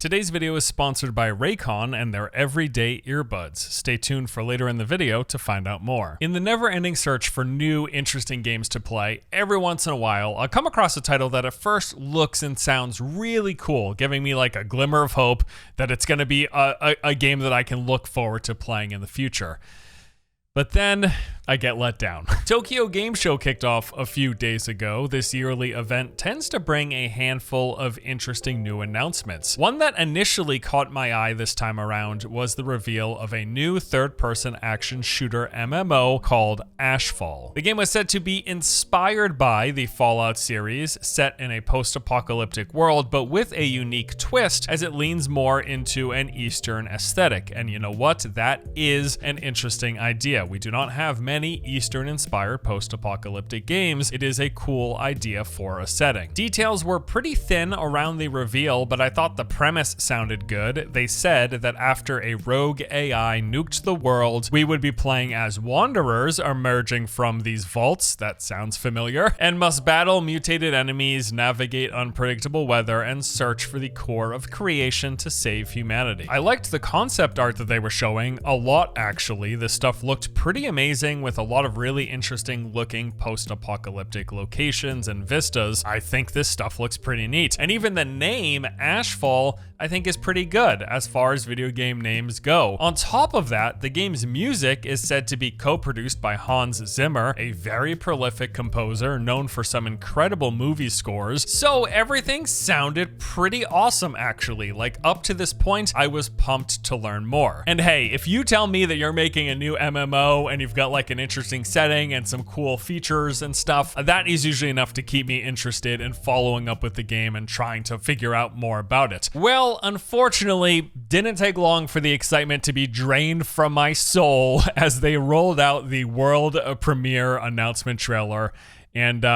Today's video is sponsored by Raycon and their everyday earbuds. Stay tuned for later in the video to find out more. In the never-ending search for new, interesting games to play, every once in a while, I'll come across a title that at first looks and sounds really cool, giving me like a glimmer of hope that it's going to be a game that I can look forward to playing in the future. But then I get let down. Tokyo Game Show kicked off a few days ago. This yearly event tends to bring a handful of interesting new announcements. One that initially caught my eye this time around was the reveal of a new third-person action shooter MMO called Ashfall. The game was said to be inspired by the Fallout series, set in a post-apocalyptic world, but with a unique twist as it leans more into an Eastern aesthetic. And you know what? That is an interesting idea. We do not have many Eastern-inspired post-apocalyptic games. It is a cool idea for a setting. Details were pretty thin around the reveal, but I thought the premise sounded good. They said that after a rogue AI nuked the world, we would be playing as wanderers emerging from these vaults, that sounds familiar, and must battle mutated enemies, navigate unpredictable weather, and search for the core of creation to save humanity. I liked the concept art that they were showing a lot, actually. This stuff looked pretty amazing with a lot of really interesting looking post-apocalyptic locations and vistas. I think this stuff looks pretty neat. And even the name Ashfall I think is pretty good as far as video game names go. On top of that, the game's music is said to be co-produced by Hans Zimmer, a very prolific composer known for some incredible movie scores. So everything sounded pretty awesome, actually. Like, up to this point, I was pumped to learn more. And hey, if you tell me that you're making a new MMO and you've got like an interesting setting and some cool features and stuff, that is usually enough to keep me interested in following up with the game and trying to figure out more about it. Well, unfortunately, didn't take long for the excitement to be drained from my soul as they rolled out the world premiere announcement trailer, and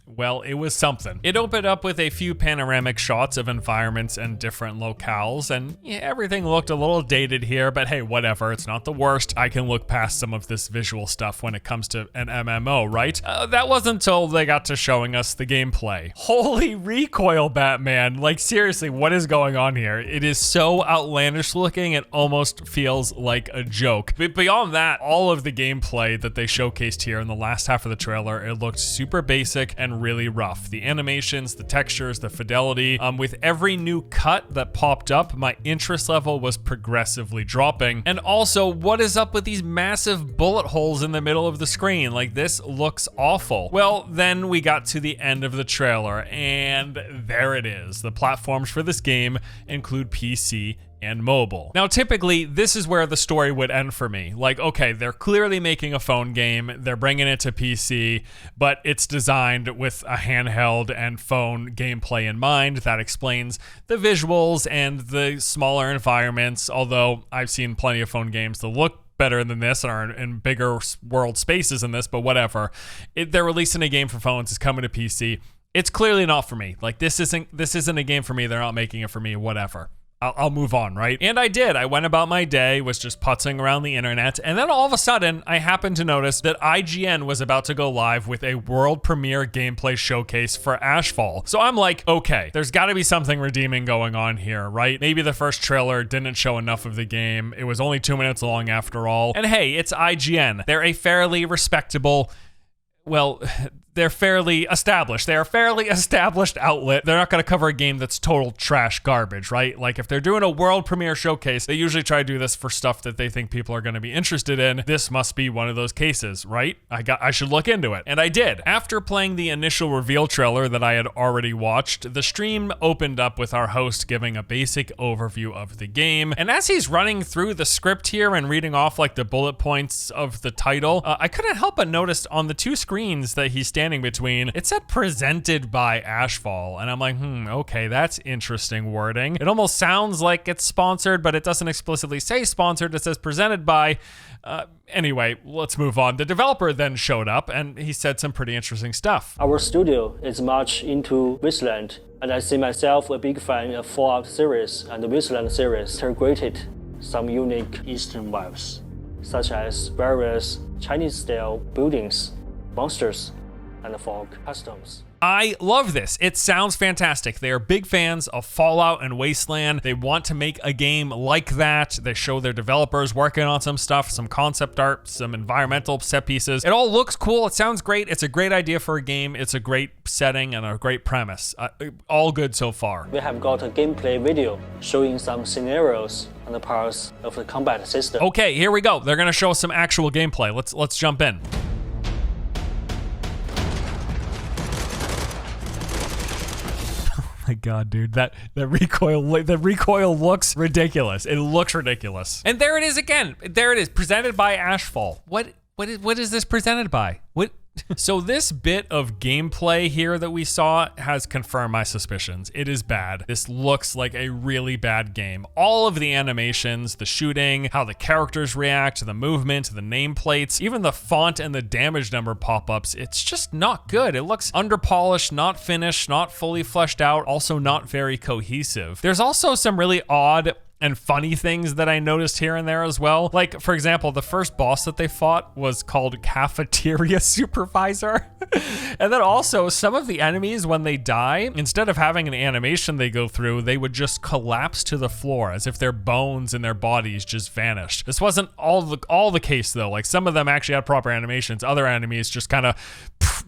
well, it was something. It opened up with a few panoramic shots of environments and different locales, and yeah, everything looked a little dated here, but hey, whatever, it's not the worst. I can look past some of this visual stuff when it comes to an MMO, right? That wasn't until they got to showing us the gameplay. Holy recoil, Batman. Like, seriously, what is going on here? It is so outlandish looking, it almost feels like a joke. But beyond that, all of the gameplay that they showcased here in the last half of the trailer, it looked super basic and really rough. The animations, the textures, the fidelity, with every new cut that popped up, my interest level was progressively dropping. And also, what is up with these massive bullet holes in the middle of the screen? Like, this looks awful. Well, then we got to the end of the trailer, and there it is. The platforms for this game include PC and mobile. Now, typically, this is where the story would end for me. Like, okay, they're clearly making a phone game, they're bringing it to PC, but it's designed with a handheld and phone gameplay in mind. That explains the visuals and the smaller environments, although I've seen plenty of phone games that look better than this and are in bigger world spaces than this, but whatever. They're releasing a game for phones, it's coming to PC. It's clearly not for me. Like, this isn't a game for me, they're not making it for me, whatever. I'll move on, right? And I did. I went about my day, was just putzing around the internet, and then all of a sudden, I happened to notice that IGN was about to go live with a world premiere gameplay showcase for Ashfall. So I'm like, okay, there's got to be something redeeming going on here, right? Maybe the first trailer didn't show enough of the game. It was only 2 minutes long after all. And hey, it's IGN. They're a fairly respectable, well, they're fairly established. They're a fairly established outlet. They're not going to cover a game that's total trash garbage, right? Like, if they're doing a world premiere showcase, they usually try to do this for stuff that they think people are going to be interested in. This must be one of those cases, right? I should look into it. And I did. After playing the initial reveal trailer that I had already watched, the stream opened up with our host giving a basic overview of the game. And as he's running through the script here and reading off like the bullet points of the title, I couldn't help but notice on the two screens that he's standing between, it said presented by Ashfall, and I'm like, okay, that's interesting wording. It almost sounds like it's sponsored, but it doesn't explicitly say sponsored, it says presented by. Anyway, let's move on. The developer then showed up, and he said some pretty interesting stuff. Our studio is much into Wasteland, and I see myself a big fan of Fallout series and the Wasteland series integrated some unique Eastern vibes, such as various Chinese-style buildings, monsters, and fog customs. I love this. It sounds fantastic. They are big fans of Fallout and Wasteland. They want to make a game like that. They show their developers working on some stuff, some concept art, some environmental set pieces. It all looks cool. It sounds great. It's a great idea for a game. It's a great setting and a great premise. All good so far. We have got a gameplay video showing some scenarios and the parts of the combat system. Okay, here we go. They're gonna show us some actual gameplay. Let's jump in. My God, dude, that recoil looks ridiculous. It looks ridiculous. And there it is again. There it is, presented by Ashfall. What is this presented by? What? So this bit of gameplay here that we saw has confirmed my suspicions. It is bad. This looks like a really bad game. All of the animations, the shooting, how the characters react, the movement, the nameplates, even the font and the damage number pop-ups, it's just not good. It looks underpolished, not finished, not fully fleshed out, also not very cohesive. There's also some really odd and funny things that I noticed here and there as well. Like, for example, the first boss that they fought was called Cafeteria Supervisor. And then also, some of the enemies, when they die, instead of having an animation they go through, they would just collapse to the floor as if their bones in their bodies just vanished. This wasn't all the case, though. Like, some of them actually had proper animations. Other enemies just kind of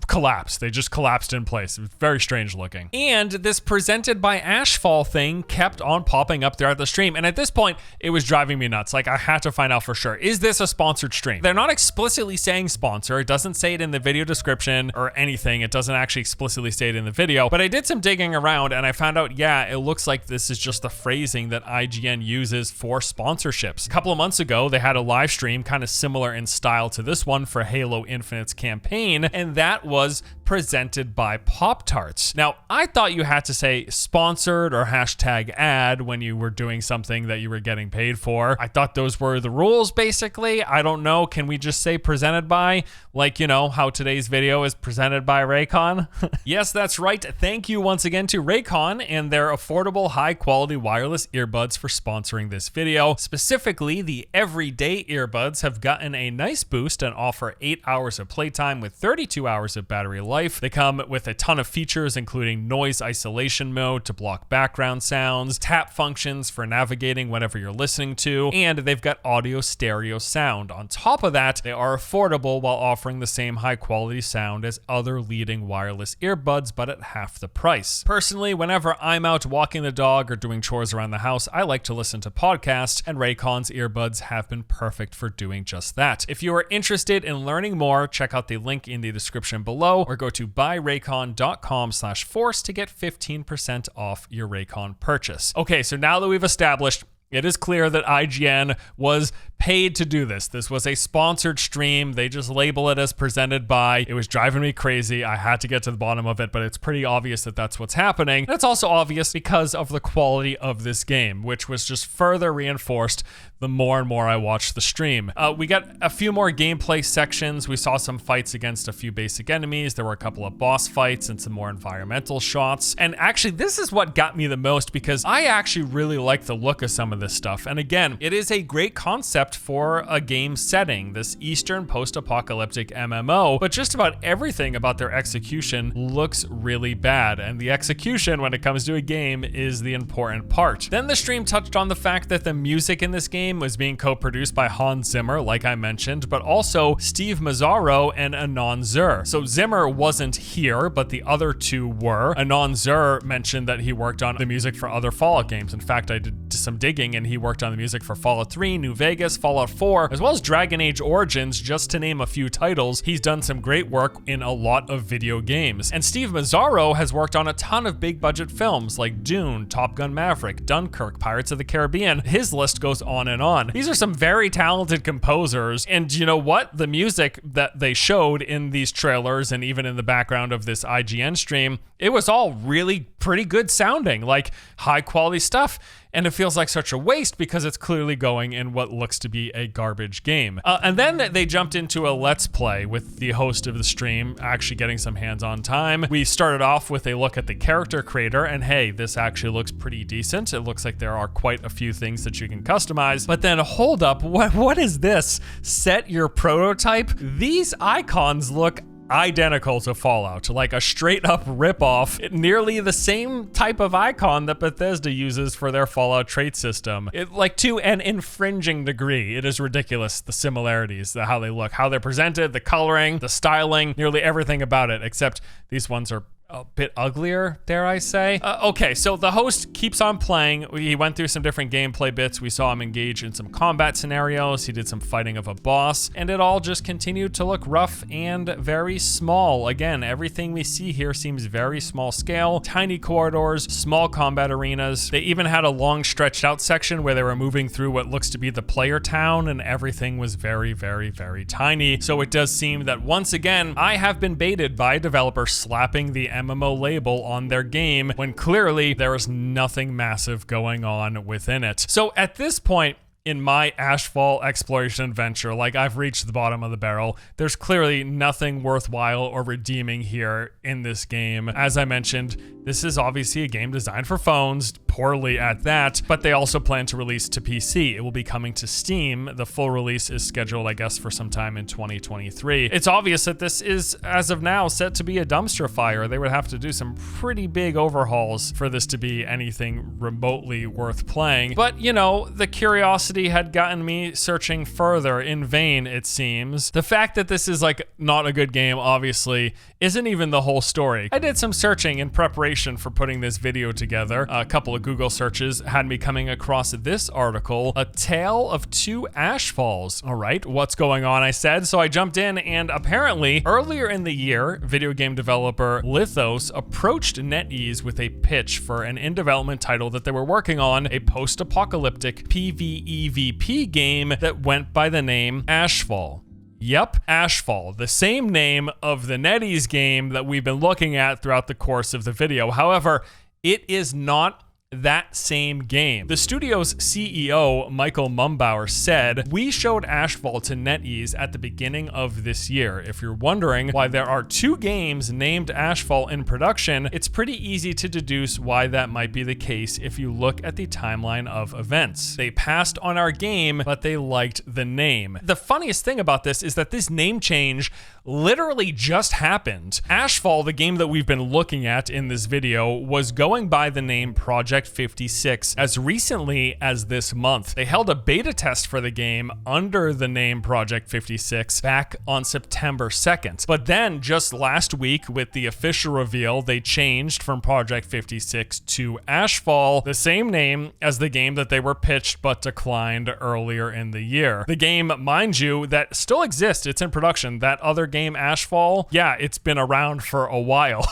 collapsed. They just collapsed in place. It was very strange looking. And this presented by Ashfall thing kept on popping up throughout the stream. And at this point, it was driving me nuts. Like, I had to find out for sure. Is this a sponsored stream? They're not explicitly saying sponsor. It doesn't say it in the video description or anything. It doesn't actually explicitly say it in the video. But I did some digging around and I found out, yeah, it looks like this is just the phrasing that IGN uses for sponsorships. A couple of months ago, they had a live stream kind of similar in style to this one for Halo Infinite's campaign. And that was presented by Pop-Tarts. Now, I thought you had to say sponsored or hashtag ad when you were doing something that you were getting paid for. I thought those were the rules, basically. I don't know. Can we just say presented by? Like, you know, how today's video is presented by Raycon? Yes, that's right. Thank you once again to Raycon and their affordable, high-quality wireless earbuds for sponsoring this video. Specifically, the everyday earbuds have gotten a nice boost and offer 8 hours of playtime with 32 hours of battery life. They come with a ton of features, including noise isolation mode to block background sounds, tap functions for navigating whatever you're listening to, and they've got audio stereo sound. On top of that, they are affordable while offering the same high quality sound as other leading wireless earbuds, but at half the price. Personally, whenever I'm out walking the dog or doing chores around the house, I like to listen to podcasts, and Raycon's earbuds have been perfect for doing just that. If you are interested in learning more, check out the link in the description below, or go to buyraycon.com/force to get 15% off your Raycon purchase. Okay, so now that we've established it is clear that IGN was paid to do this. This was a sponsored stream. They just label it as presented by. It was driving me crazy. I had to get to the bottom of it, but it's pretty obvious that that's what's happening. And it's also obvious because of the quality of this game, which was just further reinforced the more and more I watched the stream. We got a few more gameplay sections. We saw some fights against a few basic enemies. There were a couple of boss fights and some more environmental shots. And actually, this is what got me the most because I actually really like the look of some of this stuff. And again, it is a great concept for a game setting, this Eastern post-apocalyptic MMO, but just about everything about their execution looks really bad. And the execution when it comes to a game is the important part. Then the stream touched on the fact that the music in this game was being co-produced by Hans Zimmer, like I mentioned, but also Steve Mazzaro and Anon Zur. So Zimmer wasn't here, but the other two were. Anon Zur mentioned that he worked on the music for other Fallout games. In fact, I did some digging and he worked on the music for Fallout 3, New Vegas, Fallout 4, as well as Dragon Age Origins, just to name a few titles. He's done some great work in a lot of video games. And Steve Mazzaro has worked on a ton of big budget films like Dune, Top Gun Maverick, Dunkirk, Pirates of the Caribbean. His list goes on and on. These are some very talented composers, and you know what? The music that they showed in these trailers and even in the background of this IGN stream, it was all really pretty good sounding, like high quality stuff. And it feels like such a waste because it's clearly going in what looks to be a garbage game. And then they jumped into a Let's Play with the host of the stream actually getting some hands-on time. We started off with a look at the character creator, and hey, this actually looks pretty decent. It looks like there are quite a few things that you can customize. But then hold up, what is this? Set your prototype? These icons look identical to Fallout, like a straight up ripoff, nearly the same type of icon that Bethesda uses for their Fallout trait system. Like to an infringing degree. It is ridiculous, the similarities, how they look, how they're presented, the coloring, the styling, nearly everything about it, except these ones are a bit uglier, dare I say. Okay, so the host keeps on playing. He went through some different gameplay bits. We saw him engage in some combat scenarios. He did some fighting of a boss, and it all just continued to look rough and very small. Again, everything we see here seems very small scale, tiny corridors, small combat arenas. They even had a long stretched out section where they were moving through what looks to be the player town, and everything was very, very, very tiny. So it does seem that once again, I have been baited by a developer slapping the MMO label on their game when clearly there is nothing massive going on within it. So at this point in my Ashfall exploration adventure, like I've reached the bottom of the barrel. There's clearly nothing worthwhile or redeeming here in this game. As I mentioned, this is obviously a game designed for phones, poorly at that, but they also plan to release to PC. It will be coming to Steam. The full release is scheduled, I guess, for sometime in 2023. It's obvious that this is, as of now, set to be a dumpster fire. They would have to do some pretty big overhauls for this to be anything remotely worth playing. But, you know, the curiosity had gotten me searching further in vain, it seems. The fact that this is like not a good game, obviously, isn't even the whole story. I did some searching in preparation for putting this video together. A couple of Google searches had me coming across this article, A Tale of Two Ashfalls. All right, what's going on, I said. So I jumped in, and apparently earlier in the year, video game developer Lithos approached NetEase with a pitch for an in-development title that they were working on, a post-apocalyptic PvEVP game that went by the name Ashfall. Yep, Ashfall, the same name of the NetEase game that we've been looking at throughout the course of the video. However, it is not that same game. The studio's CEO, Michael Mumbauer, said, "We showed Ashfall to NetEase at the beginning of this year. If you're wondering why there are two games named Ashfall in production, it's pretty easy to deduce why that might be the case if you look at the timeline of events. They passed on our game, but they liked the name." The funniest thing about this is that this name change literally just happened. Ashfall, the game that we've been looking at in this video, was going by the name Project 56 as recently as this month. They held a beta test for the game under the name Project 56 back on September 2nd. But then just last week, with the official reveal, they changed from Project 56 to Ashfall, the same name as the game that they were pitched but declined earlier in the year. The game, mind you, that still exists, it's in production. That other game, Ashfall, yeah, it's been around for a while.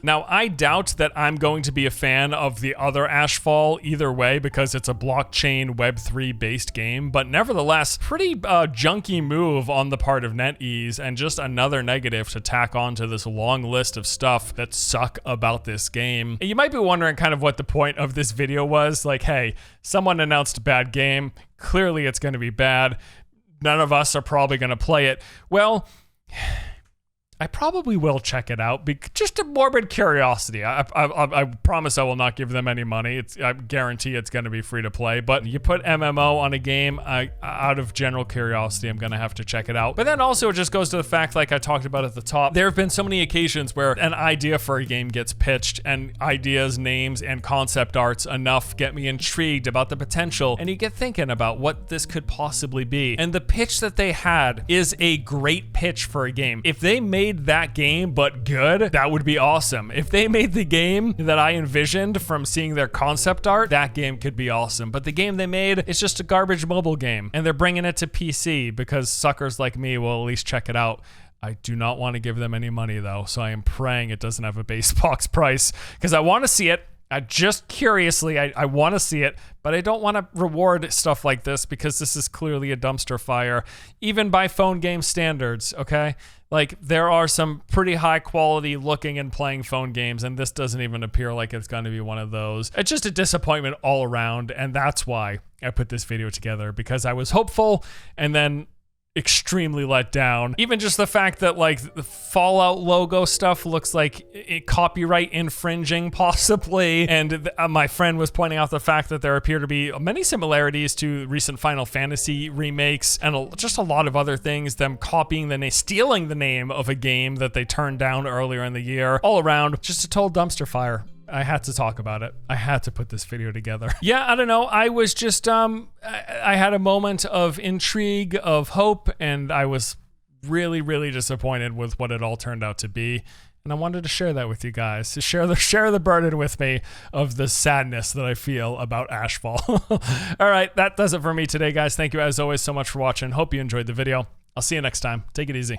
Now, I doubt that I'm going to be a fan of the other Ashfall either way because it's a blockchain Web3 based game, but nevertheless, pretty junky move on the part of NetEase and just another negative to tack onto this long list of stuff that suck about this game. And you might be wondering kind of what the point of this video was. Like, hey, someone announced a bad game. Clearly it's going to be bad. None of us are probably going to play it. Well, I probably will check it out, just a morbid curiosity. I promise I will not give them any money. I guarantee it's going to be free to play, but you put MMO on a game, out of general curiosity, I'm going to have to check it out. But then also it just goes to the fact, like I talked about at the top, there have been so many occasions where an idea for a game gets pitched, and ideas, names, and concept arts enough get me intrigued about the potential, and you get thinking about what this could possibly be. And the pitch that they had is a great pitch for a game. If they made that game but good, that would be awesome. If they made the game that I envisioned from seeing their concept art, that game could be awesome. But the game they made is just a garbage mobile game, and they're bringing it to PC because suckers like me will at least check it out. I do not want to give them any money though, so I am praying it doesn't have a base box price because I want to see it. Just curiously, I want to see it, but I don't want to reward stuff like this because this is clearly a dumpster fire, even by phone game standards, okay? Like, there are some pretty high quality looking and playing phone games, and this doesn't even appear like it's going to be one of those. It's just a disappointment all around, and that's why I put this video together, because I was hopeful, and then extremely let down. Even just the fact that like the Fallout logo stuff looks like copyright infringing possibly, and my friend was pointing out the fact that there appear to be many similarities to recent Final Fantasy remakes and just a lot of other things, them copying the name, stealing the name of a game that they turned down earlier in the year. All around, just a total dumpster fire. I had to talk about it. I had to put this video together. Yeah, I don't know. I was just, I had a moment of intrigue, of hope, and I was really, really disappointed with what it all turned out to be. And I wanted to share that with you guys, to share the burden with me of the sadness that I feel about Ashfall. All right, that does it for me today, guys. Thank you as always so much for watching. Hope you enjoyed the video. I'll see you next time. Take it easy.